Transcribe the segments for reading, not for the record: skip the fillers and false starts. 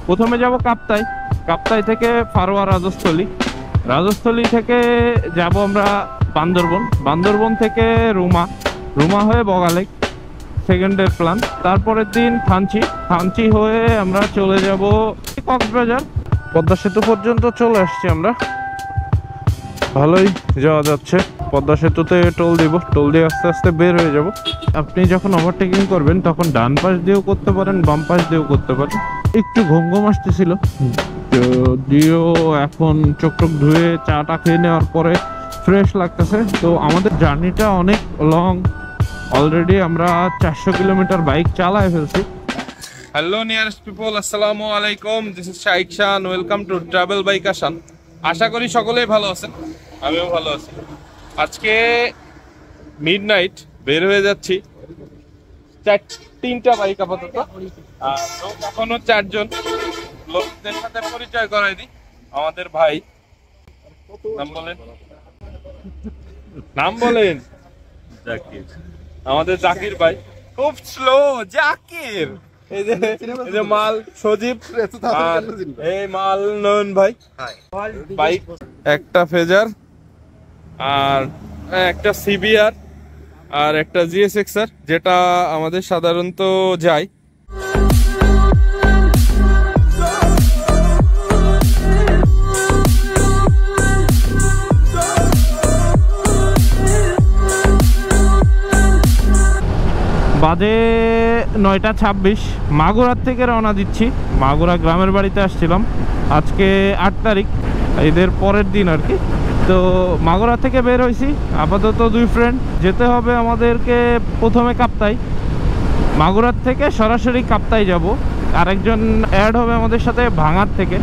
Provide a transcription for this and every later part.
প্রথমে যাব কাপ্তাই, কাপ্তাই থেকে ফারোয়া রাজস্থলী, রাজস্থলী থেকে যাব আমরা বান্দরবন, বান্দরবন থেকে রুমা, রুমা হয়ে বগালেক সেকেন্ডের প্ল্যান। তারপরের দিন থানচি, থানচি হয়ে আমরা চলে যাব কক্সবাজার। পদ্মা সেতু পর্যন্ত চলে আসছি আমরা, ভালোই যাওয়া যাচ্ছে। পদ্মা সেতুতে টোল দিব, টোল দিয়ে আস্তে আস্তে বের হয়ে যাব। আপনি যখন ওভারটেকিং করবেন তখন ডান পাশ দিয়েও করতে পারেন, বাম পাশ দিয়েও করতে পারেন। একটু ঘুম ঘুম আসতেছিল, যদিও এখন চোখ টোক ধুয়ে চাটা খেয়ে নেওয়ার পরে ফ্রেশ লাগতেছে। তো আমাদের জার্নিটা অনেক লং, অলরেডি আমরা 400 কিলোমিটার বাইক চালায় ফেলছি। হ্যালো নিয়ারেস্ট পিপল, আসসালামু আলাইকুম, this is Shaik Shan, welcome to travel bike আসান। আশা করি সকলেই ভালো আছেন, আমিও ভালো আছি। আজকে মিডনাইট বের হয়ে যাচ্ছি, তিনটা বাইক আপাতত, আর লোক এখনো 4 জন। লোকদের সাথে পরিচয় করাই দিই। আমাদের ভাই, নাম বলেন, নাম বলেন। জাকির, আমাদের জাকির ভাই। খুব স্লো জাকির। এই যে মাল সজীব, আর এই মাল নয়ন ভাই। বাইক একটা ফেজার, আর একটা সিবিআর, আর একটা জিএসএক্সআর, যেটা আমাদের সাধারণত যায়। বাজে 9টা 26, মাগুরার থেকে রওনা দিচ্ছি। মাগুরা গ্রামের বাড়িতে আসছিলাম, আজকে 8 তারিখ, ঈদের পরের দিন আর কি। তো মাগুরা থেকে বের হয়েছি, আপাতত 2 ফ্রেন্ড। যেতে হবে আমাদেরকে প্রথমে কাপ্তাই, মাগুরার থেকে সরাসরি কাপ্তাই যাব। আরেকজন অ্যাড হবে আমাদের সাথে ভাঙার থেকে।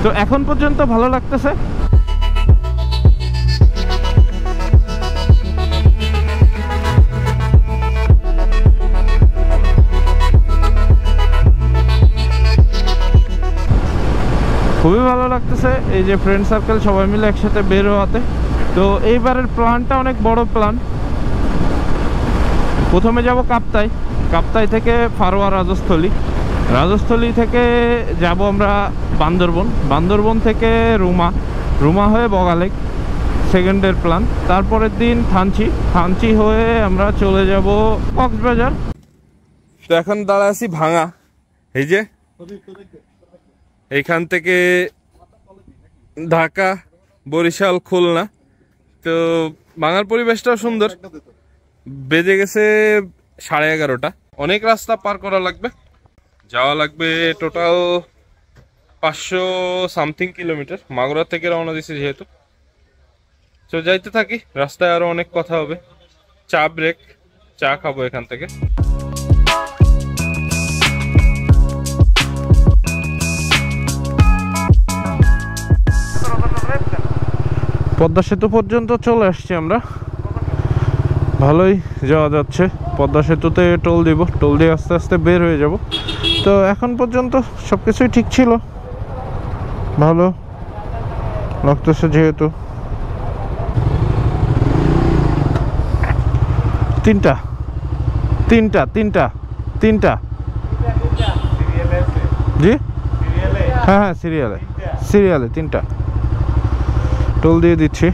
তো এখন পর্যন্ত ভালো লাগতেছে। খুবই ভালো লাগতেছে এই যে ফ্রেন্ড সার্কেল সবাই মিলে একসাথে বের হওয়াতে। তো এইবারের প্ল্যানটা অনেক বড় প্ল্যান। প্রথমে যাব কাপ্তাই, কাপ্তাই থেকে ফারোয়া রাজস্থলী, রাজস্থলী থেকে যাব আমরা বান্দরবন, বান্দরবন থেকে রুমা, রুমা হয়ে বগালেক সেকেন্ডের প্ল্যান। তারপরের দিন থানচি, থানচি হয়ে আমরা চলে যাব কক্সবাজার। তো এখন দাঁড়া আছি ভাঙা, এই যে এইখান থেকে ঢাকা, বরিশাল, খুলনা। তো ভাঙার পরিবেশটাও সুন্দর। বেজে গেছে 11:30। অনেক রাস্তা পার করা লাগবে, যাওয়া লাগবে টোটাল 500 সামথিং কিলোমিটার। মাগুরা থেকে রওনা দিছি যেহেতু। তো যাইতে থাকি, রাস্তায় আরো অনেক কথা হবে। চা ব্রেক, চা খাবো এখান থেকে। পদ্মা সেতু পর্যন্ত চলে আসছি আমরা, ভালোই যাওয়া যাচ্ছে। পদ্মা সেতুতে টোল দিব, টোল দিয়ে আস্তে আস্তে বের হয়ে যাব। তো এখন পর্যন্ত সব কিছুই ঠিক ছিল, ভালো লাগতেছে যেহেতু। তিনটা তিনটা তিনটা তিনটা জি, হ্যাঁ হ্যাঁ, সিরিয়ালে সিরিয়ালে 3টা টোল দিয়ে দিচ্ছি।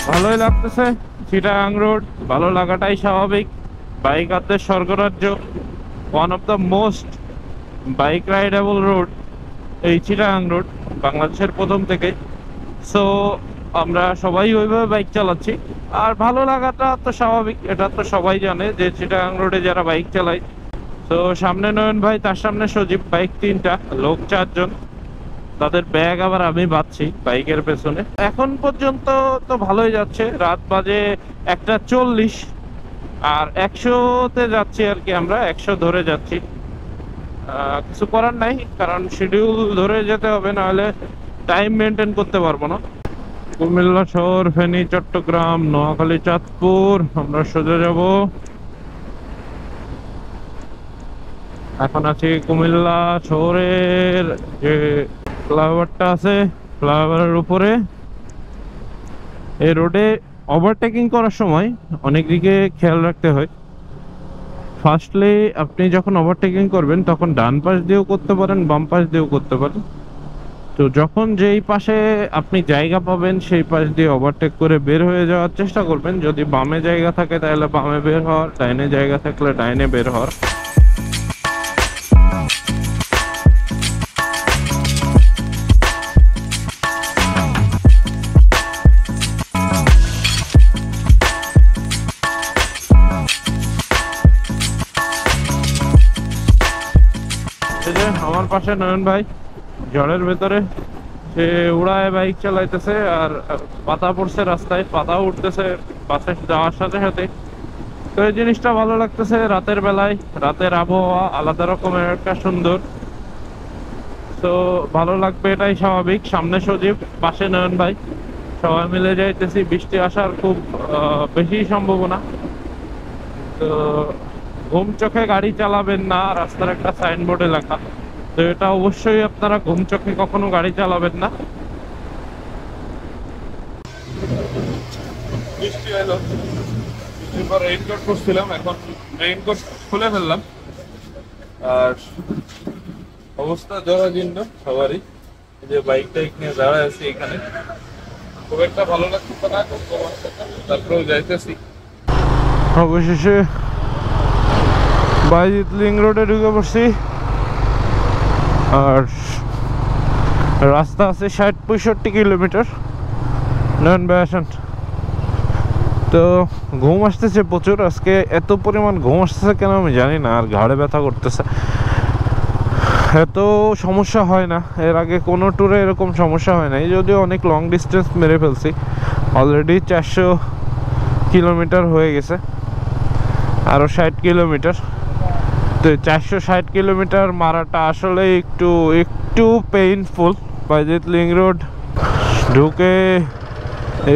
ভালোই লাগতেছে। চিটাগাং রোড ভালো লাগাটাই স্বাভাবিক, বাইকারদের স্বর্গরাজ্য। One of the most bike rideable road এই চিটাগাং রোড, বাংলাদেশের প্রথম থেকে। সো আমরা সবাই ওইভাবে বাইক চালাচ্ছি, আর ভালো লাগাটা তো স্বাভাবিক, এটা তো সবাই জানে যে চিটাগাং রোডে যারা বাইক চালায়। তো সামনে নয়ন ভাই, তার সামনে সজীব, বাইক 3টা, লোক 4 জন। তাদের ব্যাগ আবার আমি বাঁধছি বাইকের পেছনে। এখন পর্যন্ত তো ভালোই যাচ্ছে। রাত বাজে 1:40, আর 100-তে যাচ্ছি আর কি, আমরা 100 ধরে যাচ্ছি। কিছু করার নাই, কারণ শিডিউল ধরে যেতে হবে, নাহলে টাইম মেনটেন করতে পারবো না। কুমিল্লা শহর, ফেনী, চট্টগ্রাম, নোয়াখালী, চাঁদপুর আমরা সোজা যাব এখন আছি কুমিল্লা শহরের যে ফ্লাইওভারটা আছে, ফ্লাইওভারের উপরে। এই রোডে ওভারটেকিং করার সময় অনেক দিকে খেয়াল রাখতে হয়। ফার্স্টলি আপনি যখন ওভারটেকিং করবেন তখন ডান পাশ দিয়েও করতে পারেন, বাম পাশ দিয়েও করতে পারেন। তো যখন যেই পাশে আপনি জায়গা পাবেন সেই পাশ দিয়ে ওভারটেক করে বের হয়ে যাওয়ার চেষ্টা করবেন। যদি বামে জায়গা থাকে তাহলে বামে বের হওয়ার, ডাইনে জায়গা থাকলে ডাইনে বের হওয়ার। আমার পাশে নয়ন ভাই ঝড়ের ভেতরে সে উড়ায় বাইক চালাইতেছে, আর পাতা পড়ছে রাস্তায়, পাতা উঠতেছে বাসে যাওয়ার সাথে সাথে। তো এই জিনিসটা ভালো লাগতেছে রাতের বেলায়, রাতের আবহাওয়া আলাদা রকমের একটা সুন্দর। তো ভালো লাগবে, এটাই স্বাভাবিক। সামনে সজীব, পাশে নয়ন ভাই, সবাই মিলে যাইতেছি। বৃষ্টি আসার খুব বেশি সম্ভাবনা। তো ঘুম চোখে গাড়ি চালাবেন না, রাস্তার একটা সাইনবোর্ডে লেখা। তো এটা অবশ্যই আপনারা ঘুম চোখে কখনো গাড়ি চালাবেন না। বৃষ্টি এলো, বৃষ্টির পর রেইনকোট করছিলাম, এখন রেইনকোট খুলে ফেললাম। আর অবস্থা জরাজীর্ণ সবারই। এই যে বাইক টাইক নিয়ে দাঁড়ায় আছি এখানে, খুব একটা ভালো লাগছে না, তারপরেও যাইতেছি। অবশেষে বাইজিৎ লিংক রোডে ঢুকে পড়ছি। আর রাস্তা আছে 60-65 কিলোমিটার। নয়ন ভাই আসেন। তো ঘুম আসতেছে প্রচুর, আজকে এত পরিমাণ ঘুম আসতেছে কেন আমি জানি না, আর ঘাড়ে ব্যথা করতেছে। এত সমস্যা হয় না, এর আগে কোনো ট্যুরে এরকম সমস্যা হয় না। যদিও অনেক লং ডিস্টেন্স মেরে ফেলছি, অলরেডি 400 কিলোমিটার হয়ে গেছে, আরও 60 কিলোমিটার। তো 460 কিলোমিটার মারাটা আসলে একটু পেইনফুল। বাইজিৎ লিংক রোড ঢুকে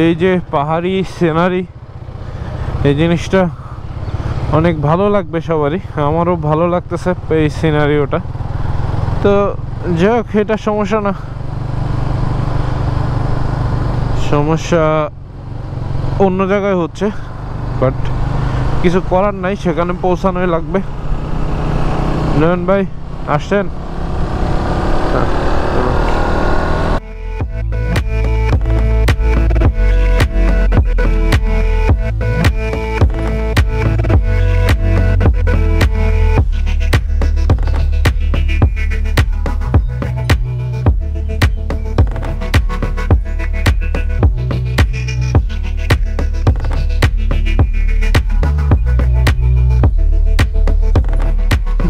এই যে পাহাড়ি সিনারি, এই জিনিসটা অনেক ভালো লাগবে সবারই, আমারও ভালো লাগতেছে এই সিনারিওটা। তো যাই হোক, এটা সমস্যা না, সমস্যা অন্য জায়গায় হচ্ছে, বাট কিছু করার নাই, সেখানে পৌঁছানোই লাগবে। নয়ন ভাই আসছেন?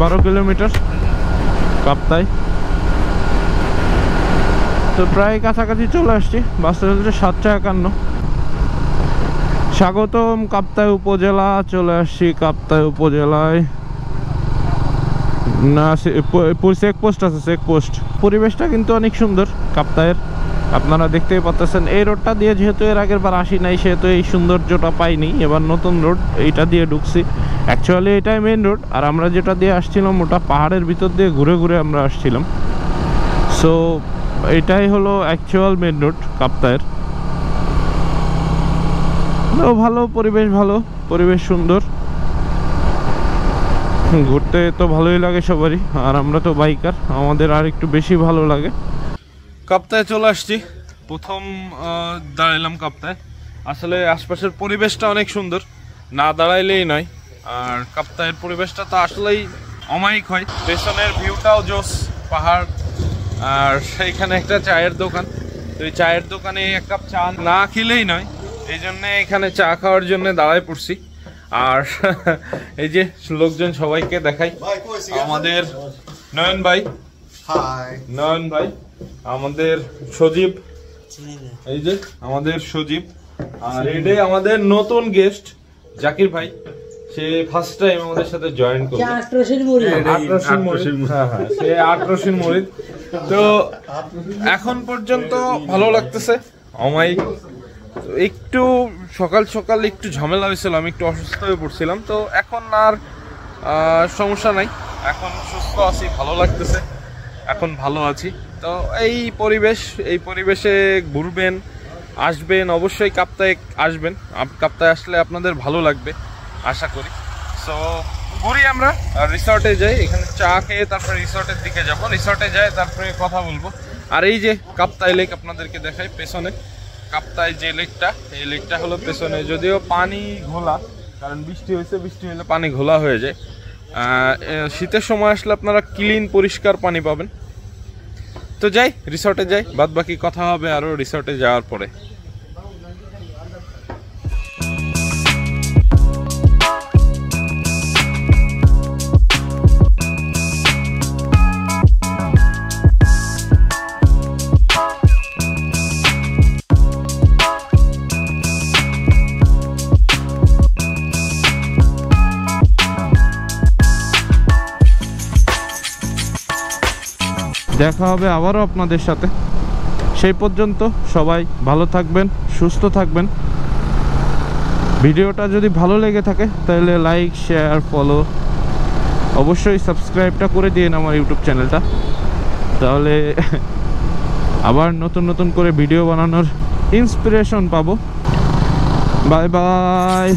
12 কিলোমিটার কাপ্তাই। তো প্রায় কাছাকাছি চলে আসছি, বাসটা চলছে 751। স্বাগতম কাপ্তাই উপজেলা, চলে আসছি কাপ্তাই উপজেলায়। না চেকপোস্ট আছে, চেকপোস্ট। পরিবেশটা কিন্তু অনেক সুন্দর কাপ্তাইয়ের, আপনারা দেখতেই পাচ্ছেন। এই রোডটা দিয়ে যেহেতু এর আগের বার আসি নাই, সেহেতু এই সৌন্দর্যটা পাইনি। এবার নতুন রোড, এইটা দিয়ে ঢুকছি। অ্যাকচুয়ালি এটাই মেন রোড, আর আমরা যেটা দিয়ে আসছিলাম ওটা পাহাড়ের ভিতর দিয়ে ঘুরে ঘুরে আমরা আসছিলাম। সো এটাই হলো অ্যাকচুয়াল মেন রোড কাপ্তাইয়ের। ভালো পরিবেশ, ভালো পরিবেশ, সুন্দর। ঘুরতে তো ভালোই লাগে সবারই, আর আমরা তো বাইকার, আমাদের আর একটু বেশি ভালো লাগে। কাপ্তাই চলে আসছি, প্রথম দাঁড়াইলাম কাপ্তায়। আসলে আশপাশের পরিবেশটা অনেক সুন্দর, না দাঁড়াইলেই নয়। আর কাপ্তাইয়ের পরিবেশটা তো আসলেই অমায়িক হয়। পেছনের ভিউটাও জোস, পাহাড়, আর সেইখানে একটা চায়ের দোকান। তো এই চায়ের দোকানে এক কাপ চা না খেলেই নয়, এই জন্যে এখানে চা খাওয়ার জন্য দাঁড়ায় পড়ছি। আর এই যে লোকজন সবাইকে দেখাই, আমাদের নয়ন ভাই, নয়ন ভাই, আমাদের সজীব, এই যে আমাদের সজীব, আর এটাই আমাদের নতুন গেস্ট জাকির ভাই। সে ফার্স্ট টাইম আমাদের সাথে জয়েন করলো। সে 8 মুরিদ। তো এখন পর্যন্ত ভালো লাগতেছে, অমায়িক। একটু সকাল সকাল একটু ঝামেলা হয়েছিল, আমি একটু অসুস্থ হয়ে পড়ছিলাম। তো এখন আর সমস্যা নাই, এখন সুস্থ আছি, ভালো লাগতেছে, এখন ভালো আছি। তো এই পরিবেশে ঘুরবেন, আসবেন, অবশ্যই কাপ্তায় আসবেন। কাপ্তায় আসলে আপনাদের ভালো লাগবে আশা করি। সো ঘুরি আমরা, রিসর্টে যাই, এখানে চা খেয়ে তারপরে রিসর্টের দিকে যাব। রিসর্টে যাই তারপরে কথা বলবো। আর এই যে কাপ্তাই লেক আপনাদেরকে দেখাই পেছনে, কাপ্তাই যে লেকটা, এই লেকটা হলো পেছনে, যদিও পানি ঘোলা, কারণ বৃষ্টি হয়েছে, বৃষ্টি হলে পানি ঘোলা হয়ে যায়। শীতের সময় আসলে আপনারা ক্লিন পরিষ্কার পানি পাবেন। তো যাই, রিসর্টে যাই, বাদ বাকি কথা হবে আরও রিসর্টে যাওয়ার পরে। দেখা হবে আবারও আপনাদের সাথে। সেই পর্যন্ত সবাই ভালো থাকবেন, সুস্থ থাকবেন। ভিডিওটা যদি ভালো লেগে থাকে তাহলে লাইক, শেয়ার, ফলো, অবশ্যই সাবস্ক্রাইবটা করে দিন আমার ইউটিউব চ্যানেলটা, তাহলে আবার নতুন নতুন করে ভিডিও বানানোর ইন্সপিরেশন পাবো। Bye bye.